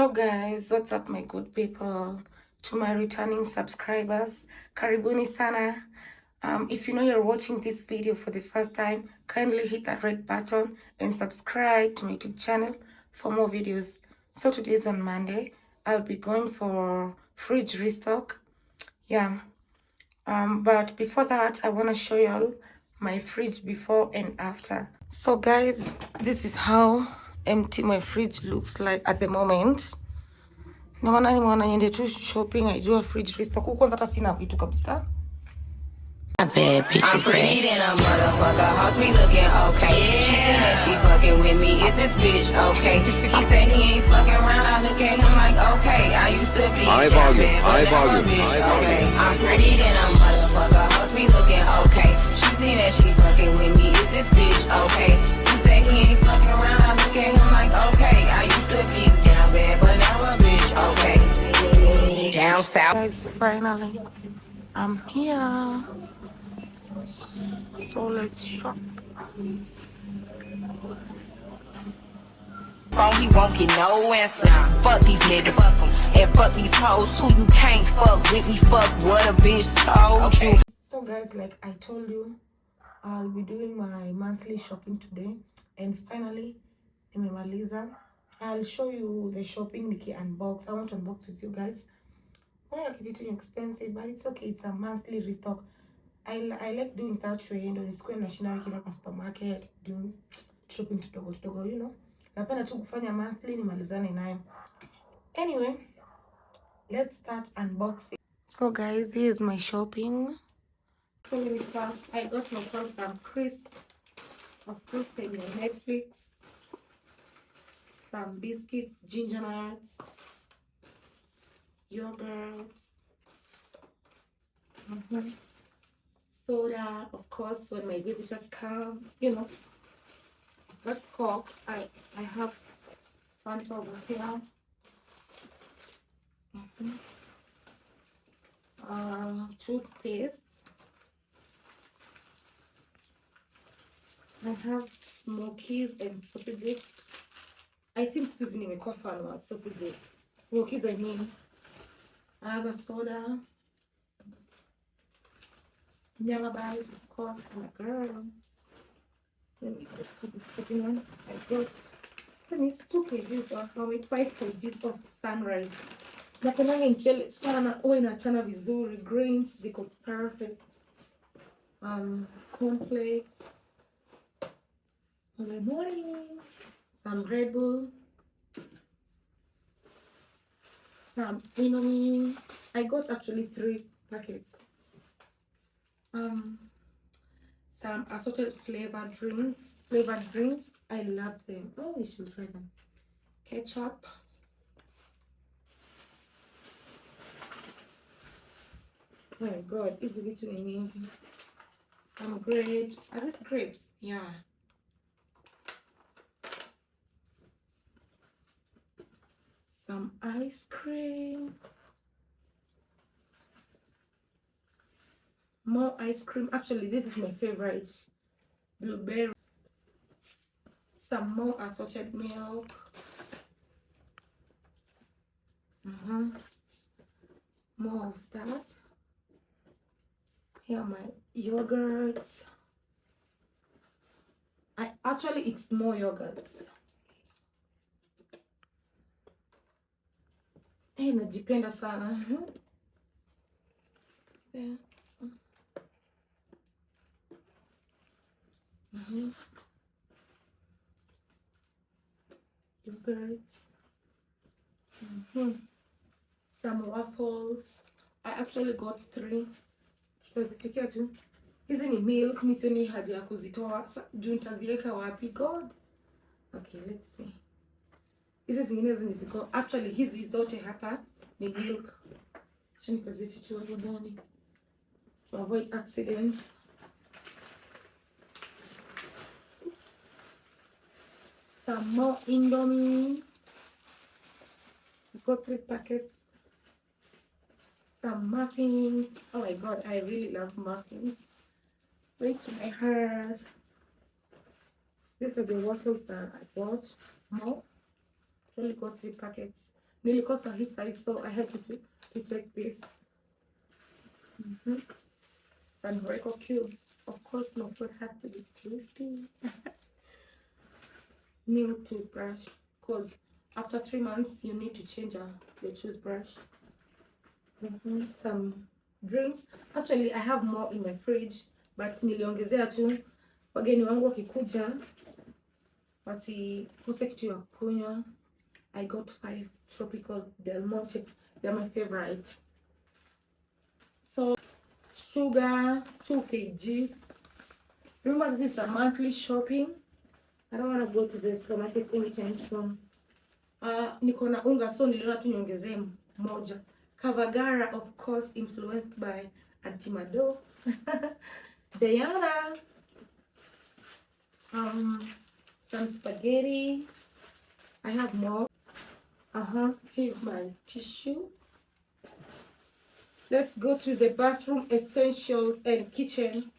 Hello guys, what's up my good people? To my returning subscribers, karibuni sana. If you know you're watching this video for the first time, kindly hit that red button and subscribe to my YouTube channel for more videos. So today's on Monday. I'll be going for fridge restock. Yeah. But before that, I want to show y'all my fridge before and after. So guys, this is how empty my fridge looks like at the moment. Nimeona niende tu shopping, aijua fridge restock. Huko kwanza hata sina vitu kabisa. I'm pretty than a motherfucker. House me looking okay. She think that she fucking with me. Is this bitch okay? He said he ain't fucking around. I look at him like okay. I used to be high down volume, bad, high but now volume, a bitch high okay. volume. I'm pretty than a motherfucker. House me looking okay. She think that she fucking with me. Is this bitch okay? He said he ain't fucking around. I look at him like okay. I used to be down bad, but now a bitch okay. Down south. Guys, finally, I'm here. So let's shop. Phone, he won't get no answer. Fuck these niggas, fuck them. And fuck these hoes too. You can't fuck with me. Fuck what a bitch told you. So guys, like I told you, I'll be doing my monthly shopping today. And finally, nimemaliza. I'll show you the shopping niki unbox. I want to unbox with you guys. Why are everything expensive? But it's okay. It's a monthly restock. I like doing that way. Ndo nisikuwe nashinda nikienda kwa supermarket doing shopping tudogo, you know. Napenda tu kufanya monthly nimalizane nayo. Anyway, let's start unboxing. So guys, here's my shopping. So let me start. I got myself some crisp, of course, my Netflix, some biscuits, ginger nuts, yogurts, soda, of course, when my visitors come, you know. Let's go. I have Fanta over here. Toothpaste. I have smokies and sausages. I think squeezing in a coffee and sausages. Smokies, I mean. I have a soda. Nyama bite, of course, my girl. Let me go to the second one. I got, it's 2 kgs or how it 5 kgs of sunrise. Napendanga mchele sana, uwe inachana vizuri, grains ziko perfect. Cornflakes in the morning, some Red Bull, some Indomie. I got actually 3 packets. Some assorted flavored drinks. I love them. Oh, you should try them. Ketchup. Oh my god, it's between some grapes. Are these grapes? Yeah. Some ice cream. More ice cream. Actually, this is my favorite. Blueberry. Some more assorted milk. More of that. Here are my yogurts. It's more yogurts. Najipenda sana. There. Yogurts. Some waffles. I actually got 3. Tutazipikia tu. Hizi ni milk, mimi sioni haja ya kuzitoa. Juu nitaziweka wapi? God. Okay, let's see. Hizi zingine ziko. Actually hizi zote hapa ni milk. Acha nikaziache tu hapo ndani to avoid accidents. Some more Indomie. I got 3 packets. Some muffins. Oh my god, I really love muffins. Wait to my heart. These are the waffles that I bought. More. Only got 3 packets. Nilikosa his size, so I had to take this. Sunbreaker cube. Of course, no food has to be tasty. New toothbrush, because after 3 months you need to change your toothbrush. Some drinks. Actually, I have more in my fridge, but niliongezea tu wageni wangu wakikuja wasikose kitu ya kunywa. I got 5 tropical Del Monte. They're my favorite. So sugar 2 kgs. Remember, this is a monthly shopping. I don't want to go to the supermarket anytime soon. Niko na unga, so niliona tu niongezee moja. Kavagara, of course, influenced by Auntie Mado. Diana. Some spaghetti. I have more. Here's my tissue. Let's go to the bathroom essentials and kitchen.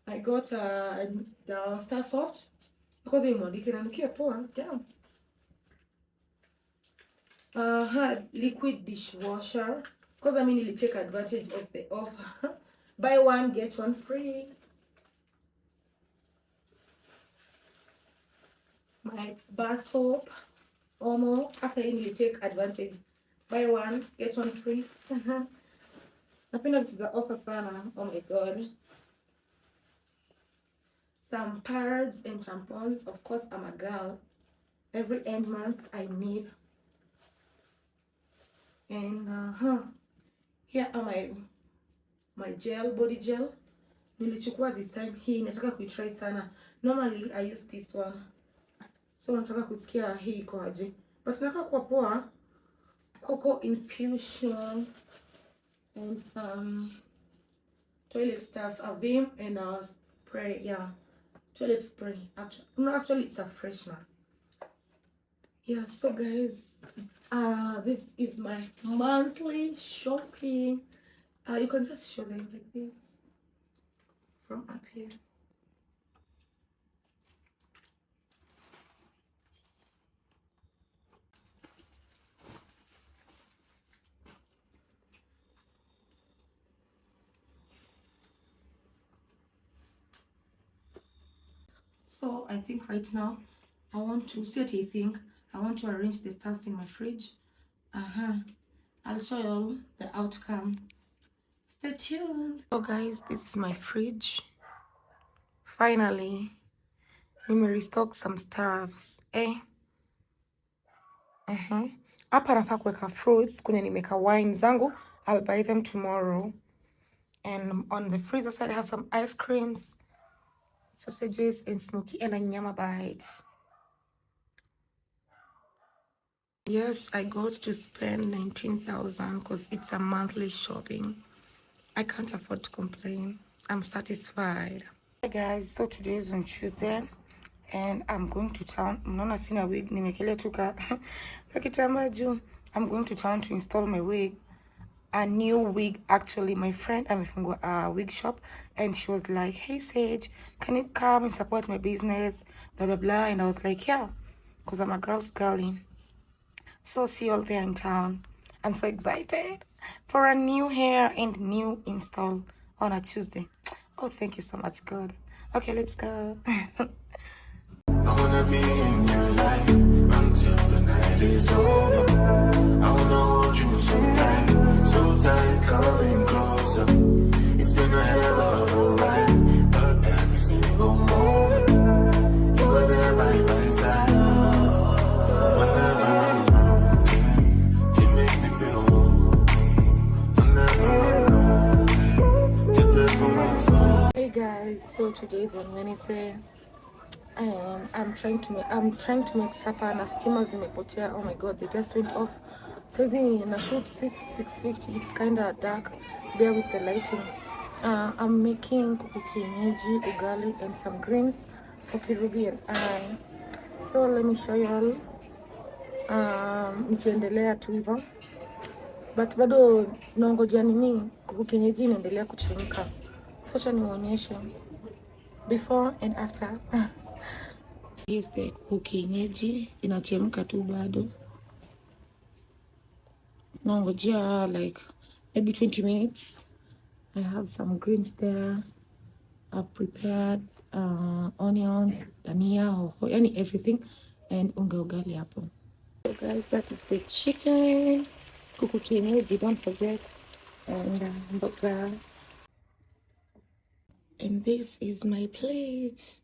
I got the Star Soft because inanukia poa. Damn. Liquid dishwasher because I mean, take advantage of the offer. Buy one get one free. My bar soap, Omo. After you take advantage, buy one get one free. Napenda vitu za offer sana. Oh my god. Some pads and tampons. Of course, I'm a girl. Every end month I need. And here are my gel, body gel. Nilichukua this time. Hii nataka kuitry sana. Normally I use this one, so nataka kusikia hii iko aje, but nataka kwa poa. Cocoa infusion and some toilet stuffs, a Vim and a spray. Yeah, toilet spray. Actually it's a freshener. Yeah, so guys, this is my monthly shopping. You can just show them like this from up here. So I think right now I want to I want to arrange the stuff in my fridge. I'll show you all the outcome. Stay tuned. So guys, this is my fridge. Finally, nime restock some stuffs. Hapa nafaa kuweka fruits, kuna nimeka wine zangu. I'll buy them tomorrow. And on the freezer side I have some ice creams, sausages and smoky and a nyama bites. Yes, I got to spend 19,000 because it's a monthly shopping. I can't afford to complain. I'm satisfied. Hi guys, so today is on Tuesday and I'm going to town. Mnaona sina wig, nimekelea tu kakitamba juu. I'm going to town to install my wig. A new wig actually. My friend amefungua a wig shop and she was like, hey Sage, can you come and support my business, blah blah blah. And I was like, yeah, because I'm a girl's girlie. So see you all there in town. I'm so excited for a new hair and new install on a Tuesday. Oh, thank you so much, God. Okay, let's go. I wanna be in your life until the night is over. I wanna hold you so tight, coming closer. It's been a hell of a ride, but every single moment you were there by my side. Hey guys, so today is on Wednesday and I'm trying to make supper na stima zimepotea. Oh my god, they just went off. Saizi na shoot 6:50. It's kind of dark, bear with the lighting. I'm making kuku kienyeji, ugali and some greens for Kirubi and I. So let me show you all. Nikiendelea tu hivyo, but bado naongojea nini, kuku kienyeji inaendelea kuchemka. Acha nionyeshe before and after. Yes, the kuku kienyeji inachemka tu bado. Nangojea like maybe 20 minutes. I have some greens there. I've prepared onions, dania, or any everything, and unga ugali hapo. So guys, that is the chicken. Kuku kienyeji, don't forget, and mboga. And this is my plate.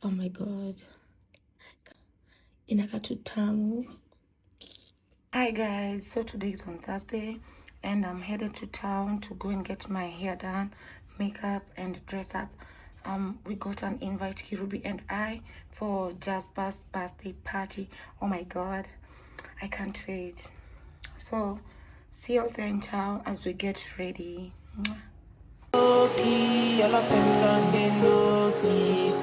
Oh my god, inakatu tamu. Hi guys, so today is on Thursday and I'm headed to town to go and get my hair done, makeup and dress up. We got an invite, Kirubi and I, for Jasper's birthday party. Oh my god, I can't wait. So see you there in town as we get ready. Okay, all of them done they notice.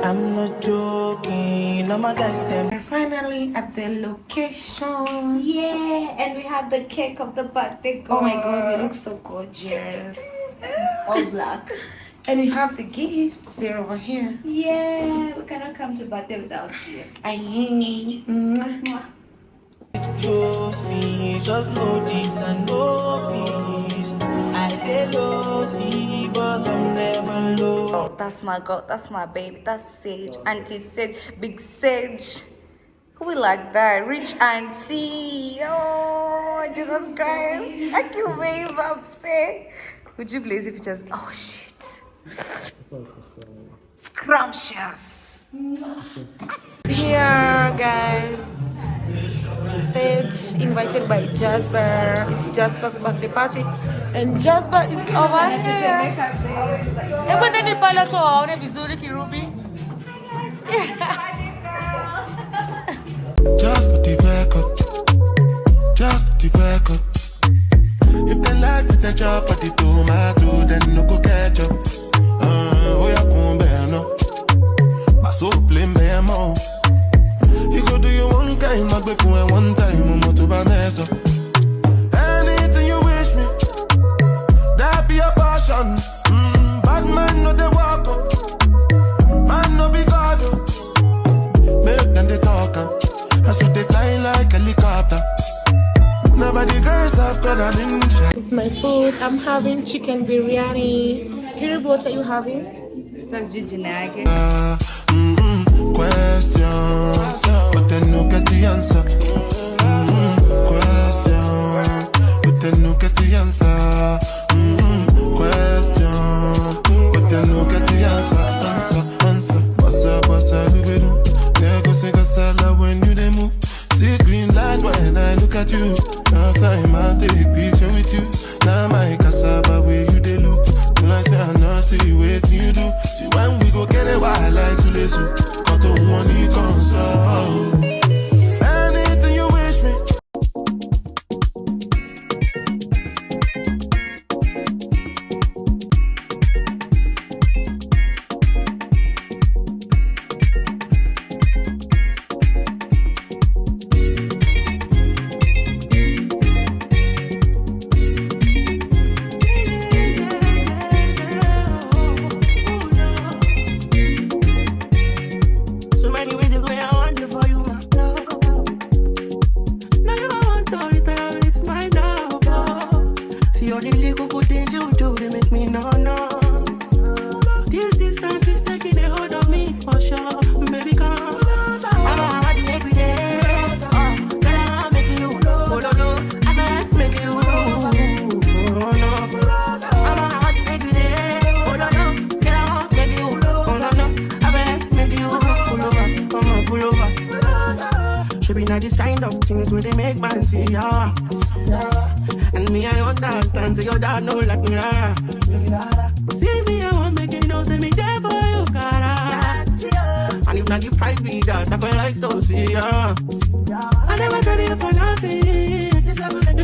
I'm not joking, all my guys them. We're finally at the location. Yeah, and we have the cake of the birthday girl. Oh my god, we look so gorgeous. All black. And we have the gifts, they're over here. Yeah, we cannot come to birthday without gifts. I need. Mwah. Trust me, just know this and know this. I did low-key, but I'm never low. Oh, that's my girl, that's my baby, that's Sage. Auntie Sage, big Sage. Who we like that? Rich auntie. Oh, Jesus Christ. Thank you, babe. I'm sick. Would you please if you just. Oh, shit. Scrumptious. Here, guys. Stage invited by Jasper. It's Jasper's birthday party, and Jasper is over here. Hebu neni pale tu waone vizuri Kirubi. Just for the record, just for the record. If they like me, they chop at the tomato, then no go catch up. Oh, yeah, come bear no. I so blame them all. You go do your one time, I go for one time, I'm not to buy mess up. Anything you wish me, that be a passion. Bad man, no, they walk up. Man, no, be God. Make them they talk up. I saw they fly like helicopter. Nobody girls have got an inch. It's my food. I'm having chicken biryani. Kirubi, what are you having? That's Gigi. Questions, but then no get the answer. Question, but then no get the answer. Question, but then no get the answer. Answer. What's up, do we do? There go sing a salad when you they move. See green light when I look at you. Last time I take picture with you. Now my cassava where you they look. When I say I know see what you do. See when we go get a wild like to listen. Got the one you console. Anything you wish me. So many ways is where I want you for you, my love. Now you don't want to return, it's my love. See all the little good things you do, they make me no. This distance is taking a hold of me for sure. Baby, come. I want to make me there. Girl, I want to make you know. Oh, no. I want to make you know. Oh, no. I want to make you there. Oh, no. Girl, I want to make you know. Oh, no. I want to make you pull over. Come on, pull over. Should be not this kind of things where they make man see ya. And me, I understand. So your dad know like me, see me, I want make you know. Say me there for you, cara. And if not the price be that, I feel like to see ya. I never tried it for nothing. This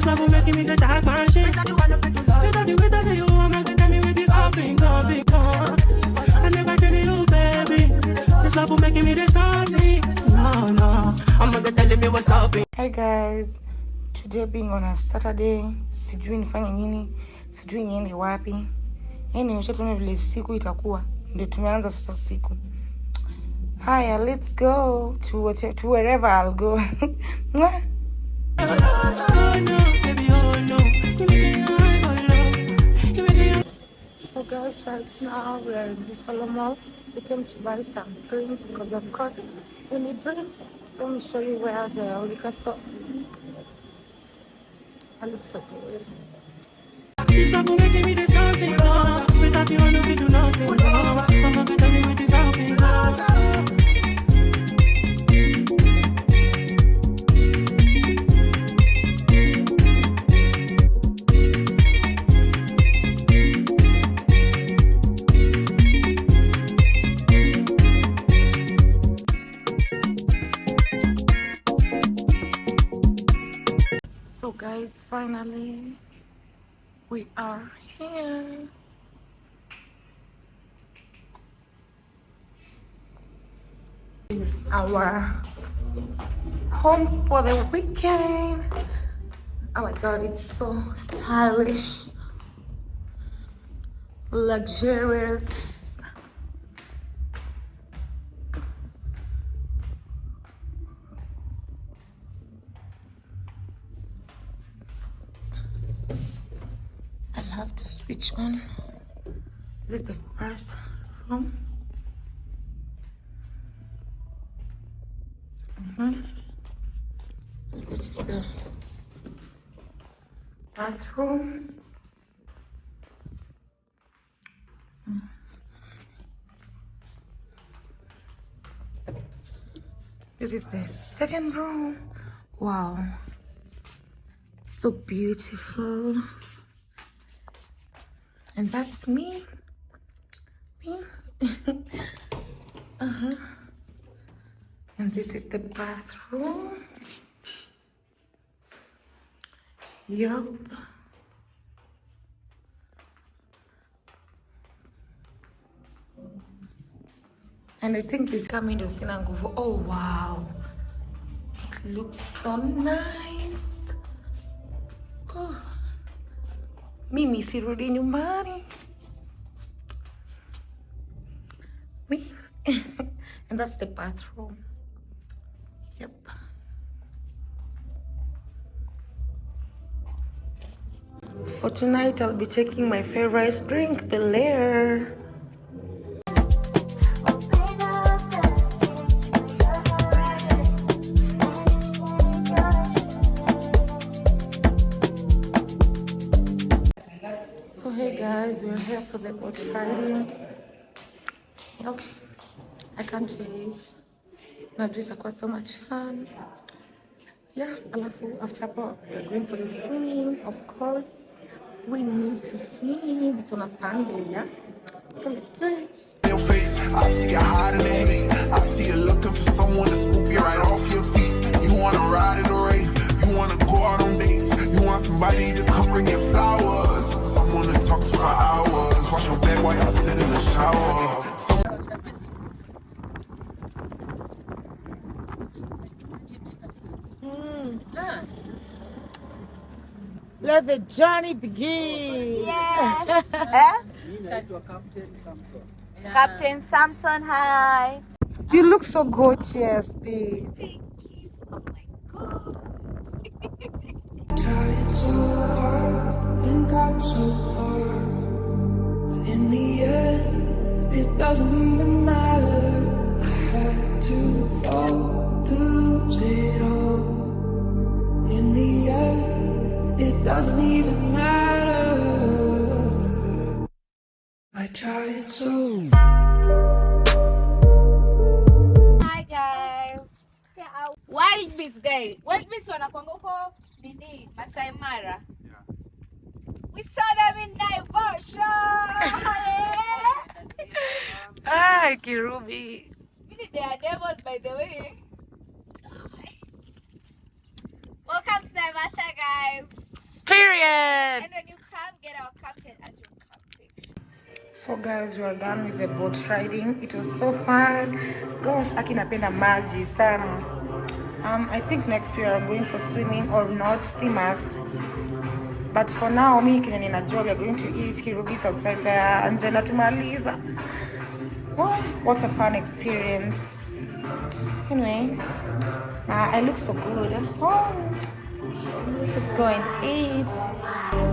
love will make me the dark man shit. Without the way that you want, make me tell me with this all thing, all thing, I never tried it, baby. This love will make me the starting. No, I'm not telling me what's up. Hi guys, today being on a Saturday, sijui nifanye nini, sijui niende wapi. Yani nimeshatuna vile siku itakuwa, ndio tumeanza sasa siku. Haya, let's go to wherever I'll go. No, baby, guys, right now we are in Buffalo Mall. We came to buy some drinks because of course we need drinks. Let me show you where the liquor store is. And it's so good. It's not gonna give me this something, without you, I know we do nothing. Mama, can tell me with this something. So guys, finally we are here. This is our home for the weekend. Oh my god, it's so stylish, luxurious. I'll have to switch on. This is the first room. This is the bathroom. This is the second room. Wow, so beautiful. And that's me. And this is the bathroom. Yup. And I think this coming to Sinanguvu. Oh wow, it looks so nice. Oh. Mimi sirudi nyumbani. Me. And that's the bathroom. Yep. For tonight, I'll be taking my favorite drink, Bel Air. So hey guys, we're here for the boat riding. Yep. I can't wait. Najua itakuwa so much fun. Yeah, alafu after hapo we're going for the swimming. Of course, we need to swim. It's on a Sunday, yeah. So let's do it. Your face, I see you hiding in it. I see you looking for someone to scoop you right off your feet. You wanna ride in the rain, you wanna go out on dates, you want somebody to come bring you flowers, someone to talk to for hours. Wash your bed while y'all sit in the shower. Let the journey begin. Yeah. Captain Samson, hi. You look so gorgeous, babe. Thank you. Oh my god. Tried so hard and got so far, but in the end, it doesn't even matter. I had to fall to lose it all. In the end, it doesn't even matter. I tried so. Hi guys. Wild Beast guy. Wild Beast wanakwanga huko nini? Masai Mara. Yeah. We saw them in Naivasha. Hi, Kirubi. They are devils, by the way. Welcome to Naivasha, guys. Period. And when you come, get our captain as your captain. So guys, we are done with the boat riding. It was so fun. Gosh, aki napenda maji sana. I think next we are going for swimming or not, see must. But for now, me Kenya nina job, we are going to eat. Kirubi's outside there. Angela tumaliza. What a fun experience. Anyway, I look so good. Oh, let's go and eat.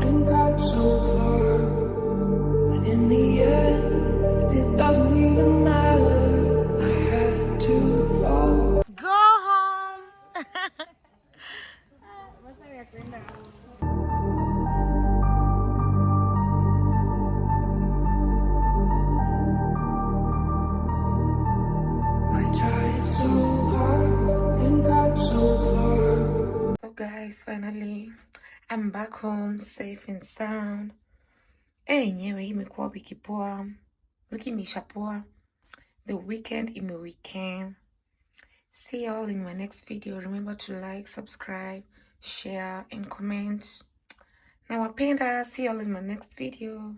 And got so far, but in the I tried so hard and got so far. So guys, finally I'm back home safe and sound. Yenyewe imekuwa wiki poa, wiki imeisha poa, the weekend weekend. See y'all in my next video. Remember to like, subscribe, share and comment. Nawapenda. See y'all in my next video.